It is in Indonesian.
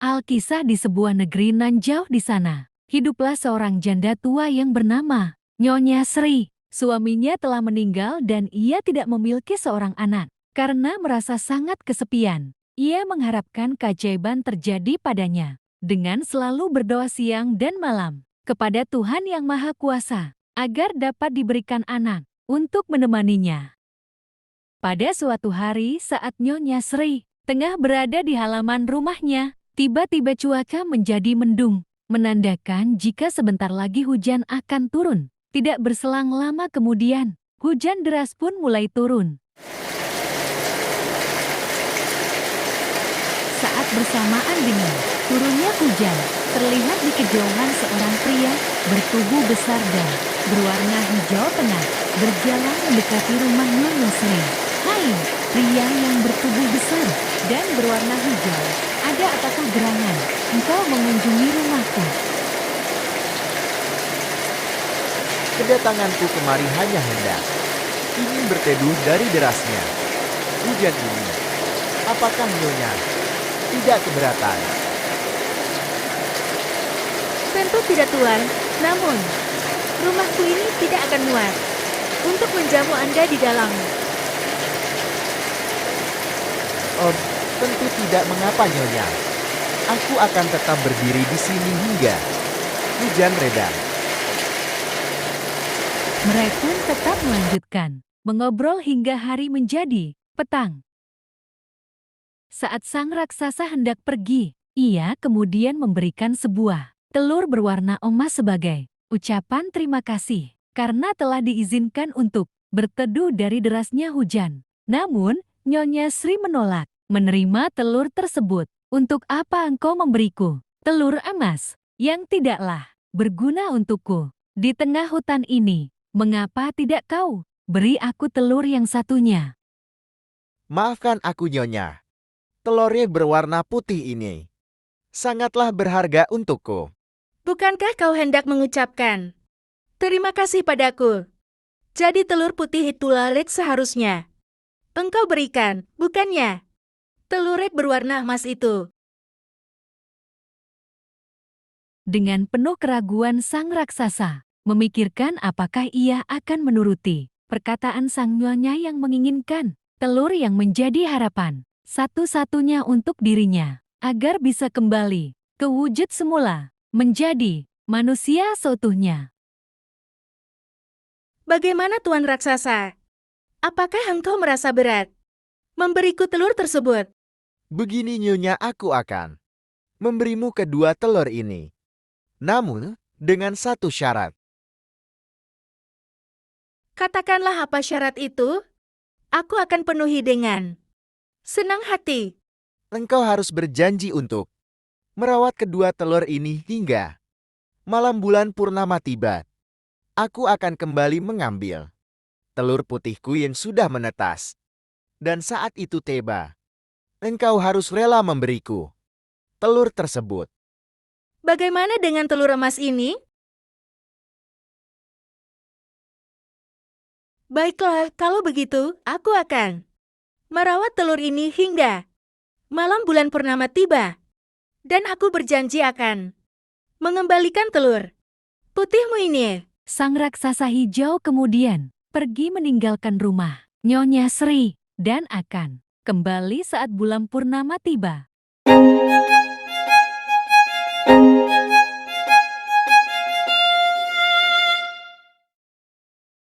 Alkisah di sebuah negeri nan jauh di sana. Hiduplah seorang janda tua yang bernama Nyonya Sri. Suaminya telah meninggal dan ia tidak memiliki seorang anak. Karena merasa sangat kesepian, ia mengharapkan keajaiban terjadi padanya. Dengan selalu berdoa siang dan malam kepada Tuhan Yang Maha Kuasa, agar dapat diberikan anak untuk menemaninya. Pada suatu hari saat Nyonya Sri tengah berada di halaman rumahnya, tiba-tiba cuaca menjadi mendung, menandakan jika sebentar lagi hujan akan turun. Tidak berselang lama kemudian, hujan deras pun mulai turun. Saat bersamaan dengan turunnya hujan, terlihat di kejauhan seorang pria bertubuh besar dan berwarna hijau tengah berjalan mendekati rumah Nyonya Sri. Hai, pria yang bertubuh besar dan berwarna hijau, ada apakah gerangan engkau mengunjungi rumahku? Kedatanganku kemari hanya hendak ingin berteduh dari derasnya hujan ini. Apakah Nyonya tidak keberatan? Tentu tidak, Tuan. Namun, rumahku ini tidak akan muat untuk menjamu Anda di dalam. Oh, tentu tidak, mengapa Nyonya. Aku akan tetap berdiri di sini hingga hujan reda. Mereka tetap melanjutkan mengobrol hingga hari menjadi petang. Saat sang raksasa hendak pergi, ia kemudian memberikan sebuah telur berwarna emas sebagai ucapan terima kasih karena telah diizinkan untuk berteduh dari derasnya hujan. Namun, Nyonya Sri menolak menerima telur tersebut. Untuk apa engkau memberiku telur emas yang tidaklah berguna untukku di tengah hutan ini? Mengapa tidak kau beri aku telur yang satunya? Maafkan aku Nyonya. Telurnya berwarna putih ini sangatlah berharga untukku. Bukankah kau hendak mengucapkan terima kasih padaku? Jadi telur putih itulah seharusnya engkau berikan, bukannya telur berwarna emas itu. Dengan penuh keraguan sang raksasa memikirkan apakah ia akan menuruti perkataan sang nyonya yang menginginkan telur yang menjadi harapan satu-satunya untuk dirinya agar bisa kembali ke wujud semula, menjadi manusia seutuhnya. Bagaimana Tuan Raksasa? Apakah engkau merasa berat memberiku telur tersebut? Begini Nyonya, aku akan memberimu kedua telur ini. Namun, dengan satu syarat. Katakanlah apa syarat itu? Aku akan penuhi dengan senang hati. Engkau harus berjanji untuk merawat kedua telur ini hingga malam bulan purnama tiba. Aku akan kembali mengambil telur putihku yang sudah menetas. Dan saat itu tiba, engkau harus rela memberiku telur tersebut. Bagaimana dengan telur emas ini? Baiklah, kalau begitu, aku akan merawat telur ini hingga malam bulan purnama tiba. Dan aku berjanji akan mengembalikan telur putihmu ini. Sang raksasa hijau kemudian pergi meninggalkan rumah Nyonya Sri dan akan kembali saat bulan purnama tiba.